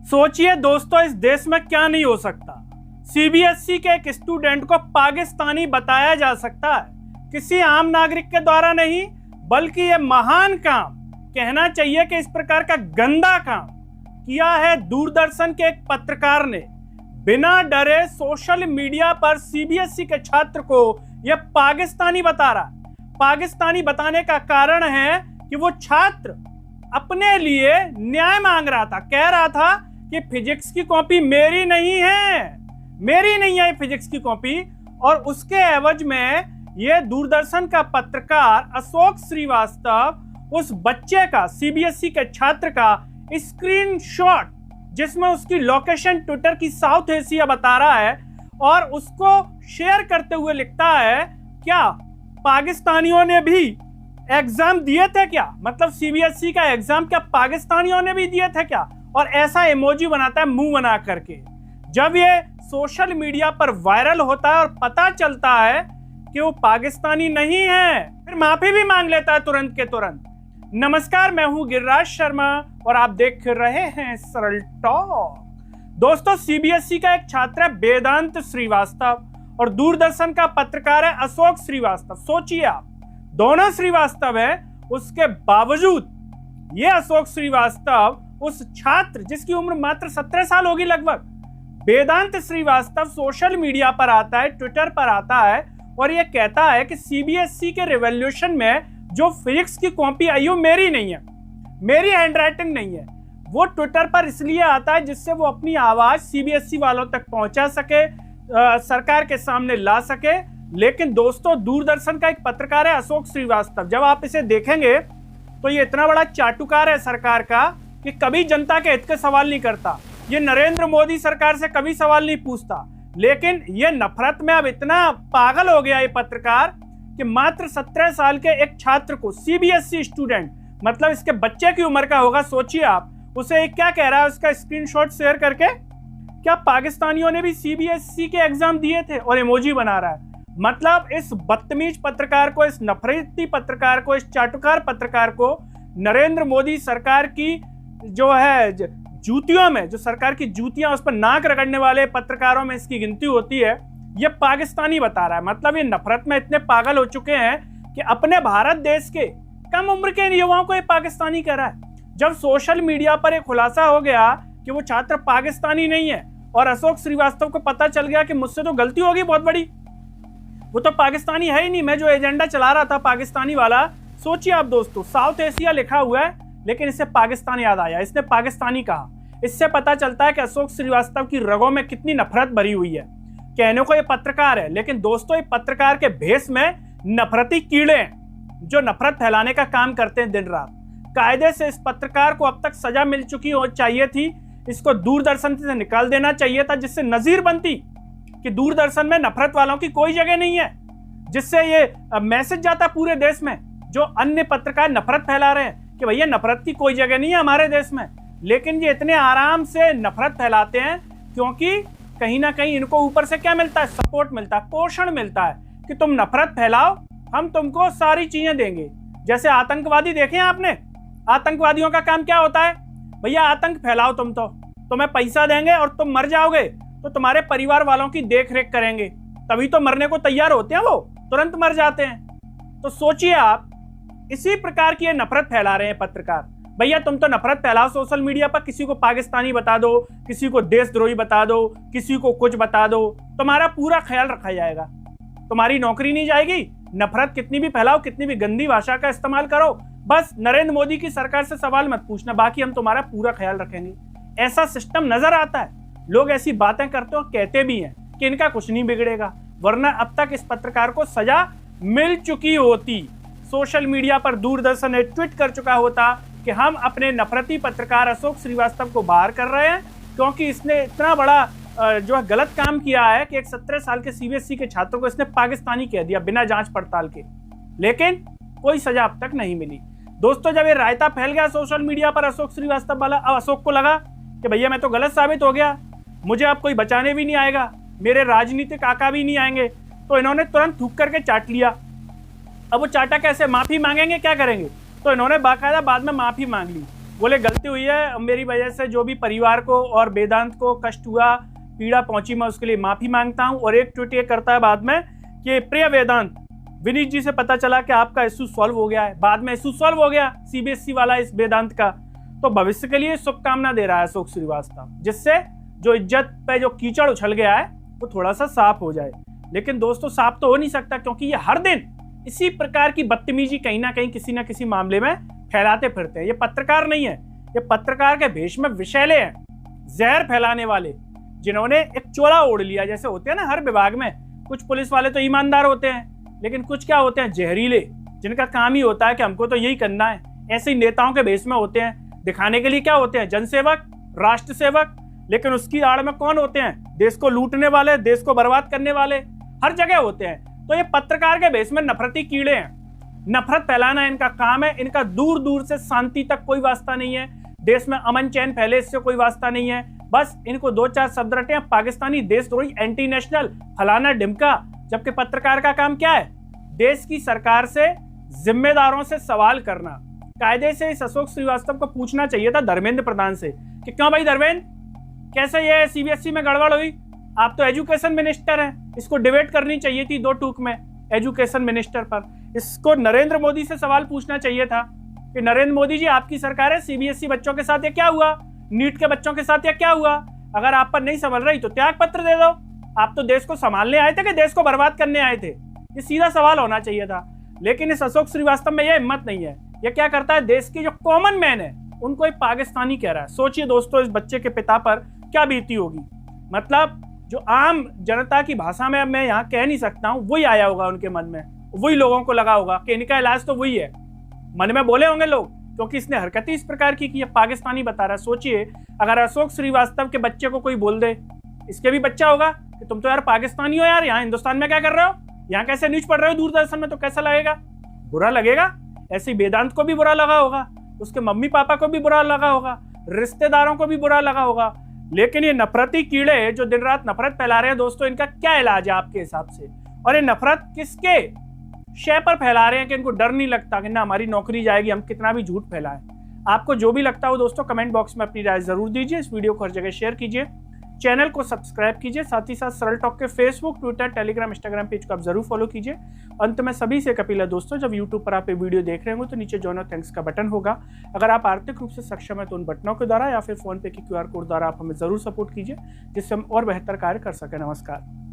सोचिए दोस्तों, इस देश में क्या नहीं हो सकता। सीबीएसई के एक स्टूडेंट को पाकिस्तानी बताया जा सकता है, किसी आम नागरिक के द्वारा नहीं, बल्कि ये महान काम, कहना चाहिए कि इस प्रकार का गंदा काम किया है दूरदर्शन के एक पत्रकार ने। बिना डरे सोशल मीडिया पर सीबीएसई के छात्र को यह पाकिस्तानी बता रहा है। पाकिस्तानी बताने का कारण है कि वो छात्र अपने लिए न्याय मांग रहा था, कह रहा था कि फिजिक्स की कॉपी मेरी नहीं है फिजिक्स की कॉपी। और उसके एवज में ये दूरदर्शन का पत्रकार अशोक श्रीवास्तव उस बच्चे का, सीबीएसई के छात्र का स्क्रीनशॉट, जिसमें उसकी लोकेशन ट्विटर की साउथ एशिया बता रहा है, और उसको शेयर करते हुए लिखता है, क्या पाकिस्तानियों ने भी एग्जाम दिए थे क्या? मतलब सीबीएसई का एग्जाम क्या पाकिस्तानियों ने भी दिए थे क्या? और ऐसा इमोजी बनाता है मुंह बना करके। जब ये सोशल मीडिया पर वायरल होता है और पता चलता है कि वो पाकिस्तानी नहीं है, फिर माफी भी मांग लेता है तुरंत के तुरंत। नमस्कार, मैं हूं गिरिराज शर्मा और आप देख रहे हैं सरल टॉक। दोस्तों, सीबीएसई का एक छात्र है वेदांत श्रीवास्तव और दूरदर्शन का पत्रकार है अशोक श्रीवास्तव। सोचिए आप, दोनों श्रीवास्तव है, उसके बावजूद ये अशोक श्रीवास्तव उस छात्र जिसकी उम्र मात्र 17 साल होगी लगभग, वेदांत श्रीवास्तव सोशल मीडिया पर आता है, ट्विटर पर आता है और ये कहता है कि सीबीएसई के रिवॉल्यूशन में जो फिजिक्स की कॉपी आई हो मेरी नहीं है, मेरी हैंडराइटिंग नहीं है। वो ट्विटर पर इसलिए आता है जिससे वो अपनी आवाज सीबीएसई वालों तक पहुंचा सके, सरकार के सामने ला सके। लेकिन दोस्तों, दूरदर्शन का एक पत्रकार है अशोक श्रीवास्तव, जब आप इसे देखेंगे तो ये इतना बड़ा चाटुकार है सरकार का कि कभी जनता के हित के सवाल नहीं करता। ये नरेंद्र मोदी सरकार से कभी सवाल नहीं पूछता, लेकिन ये नफरत में अब इतना पागल हो गया ये पत्रकार कि मात्र 17 साल के एक छात्र को, सीबीएसई स्टूडेंट, मतलब इसके बच्चे की उम्र का होगा, सोचिए आप, उसे क्या कह रहा है, उसका स्क्रीनशॉट शेयर करके, क्या पाकिस्तानियों ने भी सीबीएसई के एग्जाम दिए थे, और इमोजी बना रहा है। मतलब इस बदतमीज पत्रकार को, इस नफरती पत्रकार को, इस चाटुकार पत्रकार को नरेंद्र मोदी सरकार की जो है जूतियों में, जो सरकार की जूतियां उस पर नाक रगड़ने वाले पत्रकारों में इसकी गिनती होती है, ये पाकिस्तानी बता रहा है। मतलब ये नफरत में इतने पागल हो चुके हैं कि अपने भारत देश के कम उम्र के युवाओं को ये पाकिस्तानी कह रहा है। जब सोशल मीडिया पर एक खुलासा हो गया कि वो छात्र पाकिस्तानी नहीं है और अशोक श्रीवास्तव को पता चल गया कि मुझसे तो गलती होगी बहुत बड़ी, वो तो पाकिस्तानी है ही नहीं, मैं जो एजेंडा चला रहा था पाकिस्तानी वाला। सोचिए आप दोस्तों, साउथ एशिया लिखा हुआ है लेकिन इससे पाकिस्तान याद आया, इसने पाकिस्तानी कहा। इससे पता चलता है कि अशोक श्रीवास्तव की रगों में कितनी नफरत भरी हुई है। कहने को ये पत्रकार है, लेकिन दोस्तों ये पत्रकार के भेष में नफरती कीड़े हैं जो नफरत फैलाने का काम करते हैं दिन रात। कायदे से इस पत्रकार को अब तक सजा मिल चुकी हो चाहिए थी, इसको दूरदर्शन से निकाल देना चाहिए था, जिससे नजीर बनती कि दूरदर्शन में नफरत वालों की कोई जगह नहीं है, जिससे ये मैसेज जाता पूरे देश में जो अन्य पत्रकार नफरत फैला रहे हैं कि भैया नफरत की कोई जगह नहीं है हमारे देश में। लेकिन ये इतने आराम से नफरत फैलाते हैं क्योंकि कहीं ना कहीं इनको ऊपर से क्या मिलता है, सपोर्ट मिलता है, पोषण मिलता है कि तुम नफरत फैलाओ, हम तुमको सारी चीजें देंगे। जैसे आतंकवादी देखे आपने, आतंकवादियों का काम क्या होता है, भैया आतंक फैलाओ, तुम्हें पैसा देंगे और तुम मर जाओगे तो तुम्हारे परिवार वालों की देख रेख करेंगे, तभी तो मरने को तैयार होते हैं, वो तुरंत मर जाते हैं। तो सोचिए आप, इसी प्रकार की ये नफरत फैला रहे हैं पत्रकार। भैया तुम तो नफरत फैलाओ सोशल मीडिया पर, किसी को पाकिस्तानी बता दो, किसी को देशद्रोही बता दो, किसी को कुछ बता दो, तुम्हारा पूरा ख्याल रखा जाएगा, तुम्हारी नौकरी नहीं जाएगी। नफरत कितनी भी फैलाओ, कितनी भी गंदी भाषा का इस्तेमाल करो, बस नरेंद्र मोदी की सरकार से सवाल मत पूछना, बाकी हम तुम्हारा पूरा ख्याल रखेंगे। ऐसा सिस्टम नजर आता है, लोग ऐसी बातें करते हो, कहते भी हैं कि इनका कुछ नहीं बिगड़ेगा, वरना अब तक इस पत्रकार को सजा मिल चुकी होती। सोशल मीडिया पर दूरदर्शन ने ट्वीट कर चुका होता कि हम अपने नफरती पत्रकार अशोक श्रीवास्तव को बाहर कर रहे हैं क्योंकि इसने इतना बड़ा जो है गलत काम किया है कि एक 17 साल के सीबीएसई के छात्रों को इसने पाकिस्तानी कह दिया बिना जांच पड़ताल के। लेकिन कोई सजा अब तक नहीं मिली। दोस्तों, जब ये रायता फैल गया सोशल मीडिया पर अशोक श्रीवास्तव वाला, अब अशोक को लगा कि भैया मैं तो गलत साबित हो गया, मुझे अब कोई बचाने भी नहीं आएगा, मेरे राजनीतिक आका भी नहीं आएंगे, तो इन्होंने तुरंत थूक करके चाट लिया। अब वो चाटा कैसे, माफी मांगेंगे, क्या करेंगे, तो इन्होंने बाकायदा बाद में माफी मांग ली बोले गलती हुई है, मेरी वजह से जो भी परिवार को और वेदांत को कष्ट हुआ, पीड़ा पहुंची, मैं उसके लिए माफी मांगता हूं। और एक ट्वीट ये करता है बाद में कि प्रिय वेदांत, विनीत जी से पता चला कि आपका इशू सॉल्व हो गया है। बाद में इशू सॉल्व हो गया सीबीएसई वाला इस वेदांत का, तो भविष्य के लिए शुभकामना दे रहा है अशोक श्रीवास्तव, जिससे जो इज्जत पे जो कीचड़ उछल गया है वो थोड़ा सा साफ हो जाए। लेकिन दोस्तों साफ तो हो नहीं सकता, क्योंकि ये हर दिन इसी प्रकार की बदतमीजी कहीं ना कहीं किसी ना किसी मामले में फैलाते फिरते हैं। ये पत्रकार नहीं है, ये पत्रकार के भेष में विषैले हैं, जहर फैलाने वाले, जिन्होंने एक चोला ओढ़ लिया। जैसे होते हैं ना हर विभाग में, कुछ पुलिस वाले तो ईमानदार होते हैं, लेकिन कुछ क्या होते हैं जहरीले, जिनका काम ही होता है कि हमको तो यही करना है। ऐसे ही नेताओं के भेष में होते हैं, दिखाने के लिए क्या होते हैं, जनसेवक, राष्ट्र सेवक, लेकिन उसकी आड़ में कौन होते हैं, देश को लूटने वाले, देश को बर्बाद करने वाले हर जगह होते हैं। तो ये पत्रकार के भेष में नफरती कीड़े हैं, नफरत फैलाना इनका काम है। इनका दूर दूर से शांति तक कोई वास्ता नहीं है, देश में अमन चैन फैले इससे कोई वास्ता नहीं है। बस इनको दो चार शब्द रटे हैं, पाकिस्तानी देशद्रोही, एंटी नेशनल, फलाना ढिमका। जबकि पत्रकार का काम क्या है, देश की सरकार से, जिम्मेदारों से सवाल करना। कायदे से इस अशोक श्रीवास्तव को पूछना चाहिए था धर्मेंद्र प्रधान से कि क्यों भाई धर्मेंद्र, कैसे ये सीबीएसई में गड़बड़ हुई? आप तो एजुकेशन मिनिस्टर हैं, इसको डिबेट करनी चाहिए थी 2 टूक में एजुकेशन मिनिस्टर पर। इसको नरेंद्र मोदी से सवाल पूछना चाहिए था कि नरेंद्र मोदी जी, आपकी सरकार है, सीबीएसई बच्चों के साथ ये क्या हुआ, नीट के बच्चों के साथ ये क्या हुआ? अगर आप पर नहीं संभल रही तो त्याग पत्र दे दो। आप तो देश को संभालने आए थे कि देश को बर्बाद करने आए थे? ये सीधा सवाल होना चाहिए था। लेकिन इस अशोक श्रीवास्तव में यह हिम्मत नहीं है। ये क्या करता है, देश की जो कॉमन मैन है उनको एक पाकिस्तानी कह रहा है। सोचिए दोस्तों, इस बच्चे के पिता पर क्या बीती होगी। मतलब जो आम जनता की भाषा में मैं यहाँ कह नहीं सकता हूँ, वही आया होगा उनके मन में, वही लोगों को लगा होगा कि इनका इलाज तो वही है। मन में बोले होंगे लोग, क्योंकि इसने हरकतें इस प्रकार की ये पाकिस्तानी बता रहा है। सोचिए अगर अशोक श्रीवास्तव के बच्चे को कोई बोल दे, इसके भी बच्चा होगा कि तुम तो यार पाकिस्तानी हो यार, यहाँ हिंदुस्तान में क्या कर रहे हो, यहाँ कैसे न्यूज पढ़ रहे हो दूरदर्शन में, तो कैसा लगेगा? बुरा लगेगा। ऐसे ही वेदांत को भी बुरा लगा होगा, उसके मम्मी पापा को भी बुरा लगा होगा, रिश्तेदारों को भी बुरा लगा होगा। लेकिन ये नफरती कीड़े जो दिन रात नफरत फैला रहे हैं दोस्तों, इनका क्या इलाज है आपके हिसाब से? और ये नफरत किसके शय पर फैला रहे हैं कि इनको डर नहीं लगता कि ना हमारी नौकरी जाएगी, हम कितना भी झूठ फैलाएं? आपको जो भी लगता हो दोस्तों कमेंट बॉक्स में अपनी राय जरूर दीजिए। इस वीडियो को हर जगह शेयर कीजिए, चैनल को सब्सक्राइब कीजिए, साथ ही साथ सरल टॉक के Facebook, Twitter, Telegram, Instagram page को आप जरूर फॉलो कीजिए। अंत में सभी से अपील है दोस्तों, जब यूट्यूब पर आप ये वीडियो देख रहे होंगे तो नीचे जॉइन और थैंक्स का बटन होगा। अगर आप आर्थिक रूप से सक्षम है तो उन बटनों के द्वारा या फिर फोन पे की QR कोड द्वारा आप हमें जरूर सपोर्ट कीजिए, जिससे हम और बेहतर कार्य कर सकें। नमस्कार।